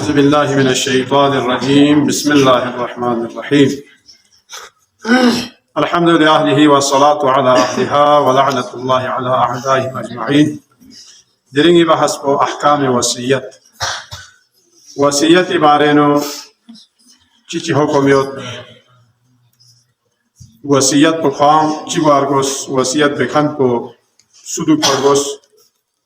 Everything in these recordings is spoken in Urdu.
أعوذ بالله من الشيطان الرجيم بسم الله الرحمن الرحيم الحمد لله والصلاة على أهلها ولعنة الله على أعدائهم أجمعين. دريني بحسب أحكام وصية بارينو چيچي حكم يوت وصية بخام چي بارغوس وصية بخان کو سودو پرغوس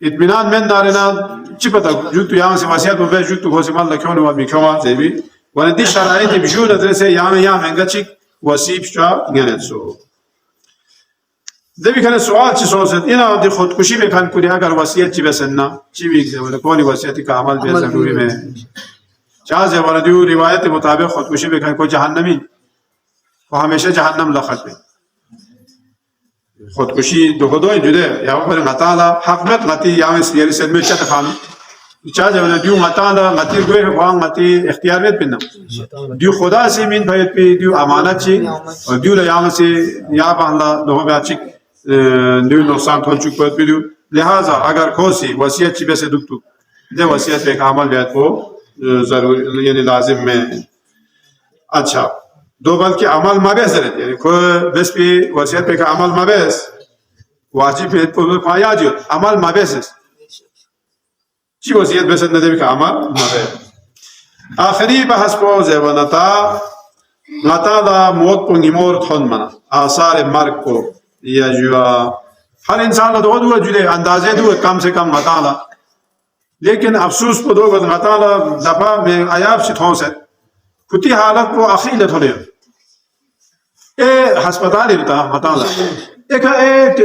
اطمینان من دارنا چی پتا جوتو یان سے وصیت و جوتو کو سے مال کیوں نو میکوا زیبی وندی شرایط بجود ادرسه یان انگچik وسیب شا گنسو دبی کنه سوال چی سوالت اینا دی خودکشی میکن کنی اگر وصیت چی بسنا چی میگه ولی کولی وصیتی کا عمل به ضروری میں چاز ہے ولا دیو روایت مطابق خودکشی میکن کو جهنمی و همیشه جهنم لخت خودکشی دو خدای جده یا پر متالا حقمت متی یا اسیری سد میں چت خان چاز ہے ولا دیو متالا متی گوی وان متی اختیاریت بنا دیو خدا سے من بھیت پی دیو امانت چی اور دیو یان سے یا بہلا دو بچی دیو نقصان تھون چک پت دیو لہذا اگر کوسی وصیت چی بس دکتو دے وصیت پہ عمل بیت کو ضرور یعنی لازم میں اچھا دو بلکہ عمل مابیس رہتے یعنی کوئی بس پہ وصیت پہ عمل مابیس واجب ہے تو پایا جو عمل مابیس چی وصیت بس نہ دے کا عمل مابیس آخری بحث کو زبانتا غتالا موت کو نیمور تھون منا آثار مرگ کو یا جو ہر انسان دو دو جدے اندازے دو کم سے کم غتالا لیکن افسوس کو دو غتالا دفعہ میں عیاب سے تھون سے کتی حالت کو اخیلت ہو رہے اے ہسپتال ہوتا غتالا ایک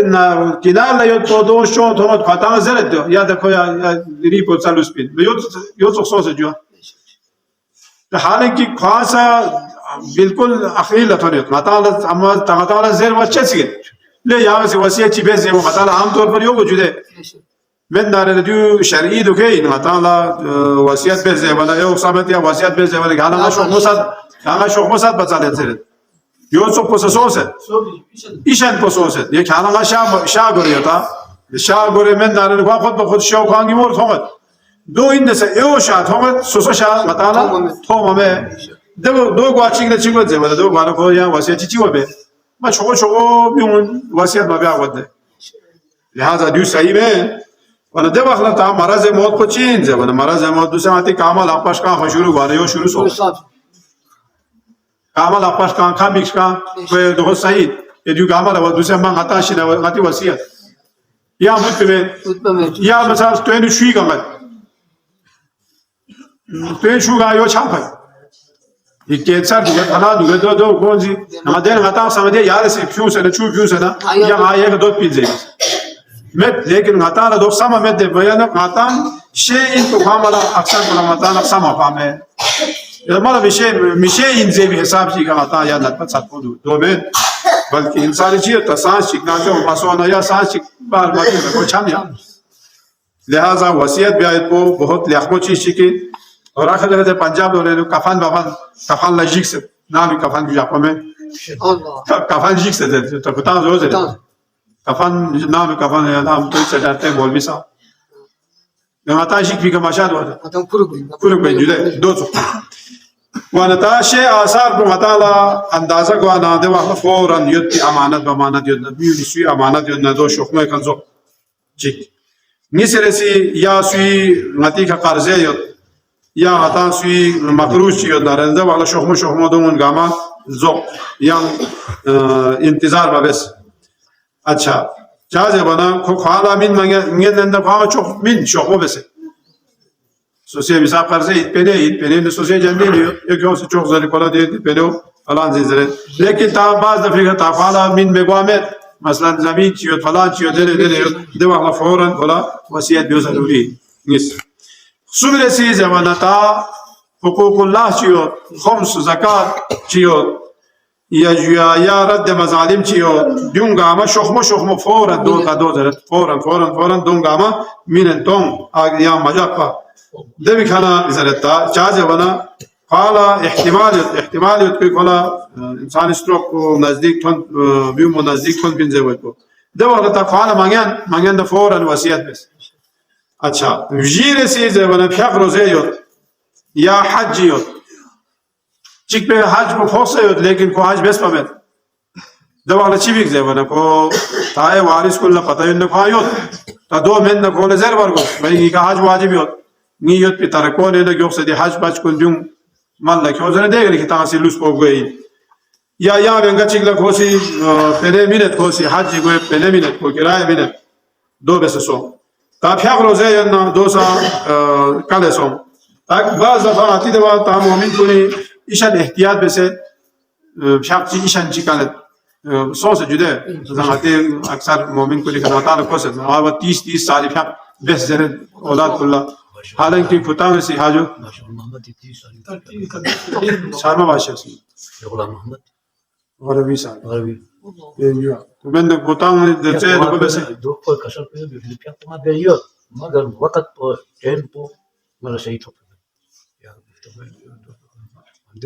کنار لا یوت تو دو شو تو غتالا زرد یا دیکھو یا ریپو چالو سپین یوت سو سے جو حالانکہ خاصا بالکل اخیلت ہو رہے غتالا اما غتالا زیر وچے سی لے یہاں سے وصیت چی بیس ہے وہ غتالا عام طور پر یو جدے من دار دیو شرعی دو کہ غتالا وصیت بیس ہے ولا یو ثابت یا وصیت بیس ہے ولا گانا شوق مسات بچا لیتے ہیں یو سو پوسوس ہے ایشان پوسوس ہے یہ کھانا شاہ گوری ہوتا شاہ گوری من دار کو خود بخود شو کھانگی مور تھومت دو اند سے ایو شاہ تھومت سوسو شاہ غتالا تھوم میں دو گواچنگ نے چنگو دے ولا دو گانا کو یا وصیت چی و بے ما شغل بیون وصیت ما بیا ود لہذا دیو صحیح میں ولا دے وقت تا مرض موت کو چین زے ولا مرض موت دوسرے ماتی کامل اپاش کا شروع وارے یو شروع سو کامل اپاش کا بیکس کا کوئی دو صحیح یہ دیو کامل و دوسرے ما غتا شنا غتی وصیت یا مت میں یا مثلا تو نے شوی کا مت تو شو گا یو چھاپ ہے یہ کیسا دو دو کون سی ہمارے غتا سمجھے یار سے کیوں سے کیوں سے نا یا آئے دو پیزے مت لیکن غتا دو سما مت دے بیان غتا شيء تو کاملا اکثر علماء سما فهمه مالا میشه این زی به حساب چی غتا یا نت سات دو میں بلکہ انسان چی تسانس چکنا جو مسونا یا سانس بار بار کو چھانیا لہذا وصیت بیایت کو بہت لیاقو چیز کی اور آخر ہے پنجاب والے کفن لجیک سے نام کفن کی جاپا میں کفن جیک سے تو بتا دو زے کفن نام کفن ہے نام تو سے ڈرتے ہیں مولوی صاحب نماتا شیک بھی کا مشاہد ہوتا کلوک بین جلے دو سو وانتا شے آثار کو مطالعہ اندازہ کو آنا دے وقت فوراً یدی امانت بامانت یدنا بیونی سوی امانت یدنا دو شخمہ کنزو چک نیسے رسی یا سوی غتی کا قرضے ید یا غتا سوی مقروض چی ید نارنده وقت شخمہ دومون گاما زو یا انتظار بابس اچھا چازه bana خواهد من میگه Nanda خواهد çok min şokmu bese. Sosyal misal karşı itpene de sosyal canlı diyor. Yok yoksa çok zararlı kola değil itpene o falan zizre. Lakin ta bazı dakika ta falan min meguamet mesela zamin çiyor falan çiyor dere devamlı fauran kola vasiyet bir zaruri. Nis. Suresi zamanata hukukullah çiyor, khums zakat çiyor. یا رد مظالم چیو دونگا ما شخمو فورا دو کا دو زرت فورا دونگا ما مینن توم یا مجاقا دبی کھانا زرتا چازه بنا قالا احتمال کوئی قالا انسان استروک کو نزدیک تون بیوم نزدیک تون بنزه وید کو دو وقتا قالا مانگن دا فورا وصیت بس اچھا وجیر سیزه بنا پیاق روزه یود یا حج یود چیک پہ حج کو خوصے ہوت لیکن کو حج بیس پامت دوالا چی بیک زیوانا کو تائے وارث کل پتہ یون کو آیوت تا دو من کو لزر ورگو بھئی کا حج واجب یوت نیت پہ ترکونے لگی اکسے دی حج بچ کن دیوں من لکی ہوزنے دے گلی کہ تاسی لوس پو گئی یا بینگا چیک لکھوسی پہلے منت کھوسی حج گوئے پہلے منت کو کرائے منت دو بیس سو تا بحق روزي أن دوسا كالسون تا بعض دفعة تدوا تا مؤمن كوني إيشان احتياط بس بحق شيء إيشان شيء كانت صوص جدا زمانتي أكثر مؤمن كوني كنا تعرف كوسد ما 30 سال بحق بس زين أولاد كلها حالا كي كتان سي حاجو شارما باشا سي محمد غربي سال غربي ايوه وبين كتان دتي دو بس دو كل كسر في الفلبين ما بيجي ما قال وقت تيمبو ما شيء توب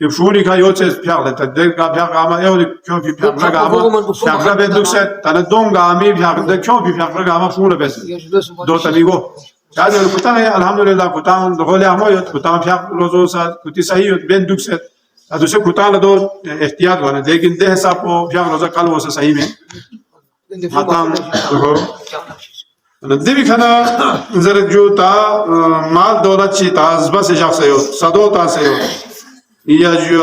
يفشوني كا يوتس بيار تدق بيار عما يودي كيو في بيار رجع عما بيار رجع دوكسة تندون عمي بيار تدق كيو في بيار رجع عما فوله بس دو تبيغو هذا الكتان الحمد لله كتان دخول عما يود كتان بيار روزوسا كتي سهي بين دوكسة هذا شيء كتان لدو احتياط وانا لكن ده سابو بيار روزا كالوسا سهي من ماتام ندبي كنا زرق جو تا مال دولت شيء تاز بس يجاك سيو صدو تا سيو يا جو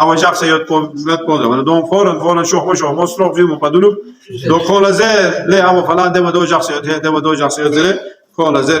او جاك سيو کو مت کو ده دون فورا شو مصروف في مقدلو دو كولا زي له او فلان ده دو جاك سيو ده دو جاك سيو ده كولا زي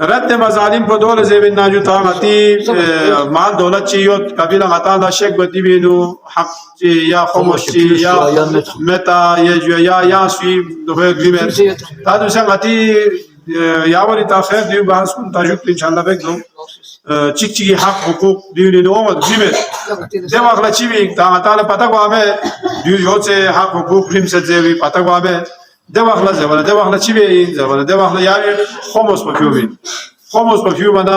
رد مظالم په دوله زمين ناجو طاقتي مال دولت چي یو قبيله غتا دا شک بدی بينو حق يا خمس يا متا يا سوي دوه اگریمنت تا دو سنگتي يا وري تا خير ديو بحث كن تاجوك ان شاء الله بكلو چيك حق حقوق ديو ني نو اگریمنت ده واخلا چي بي تا غتا پتا کو امه ديو يو چه حق حقوق ريم سجوي پتا کو امه ده واخلا زبر ده واخلا چي بي زبر ده واخلا يعني خمس بكيوبين خمس بفيو بنا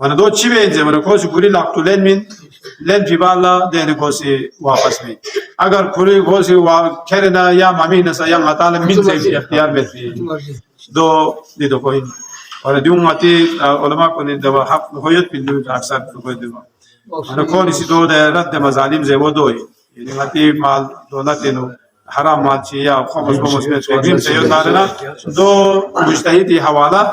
وانا دو چی بینزه وانا کوسی پوری لاختو لین فی بالا دهن کوسی واپس بین اگر پوری کوسی کرنا یا مامی نسا یا مطالب من سے اختیار بیتی دو کوئی وانا دیون ماتی علماء کنی دو حق حیوت بین دو اکثر کوئی دو وانا کونی سی دو ده رد مظالم زی و دوی یعنی ماتی مال دولتینو حرام مال چی یا خمس بیت قدیم سیود نارنا دو مجتهدی حوالا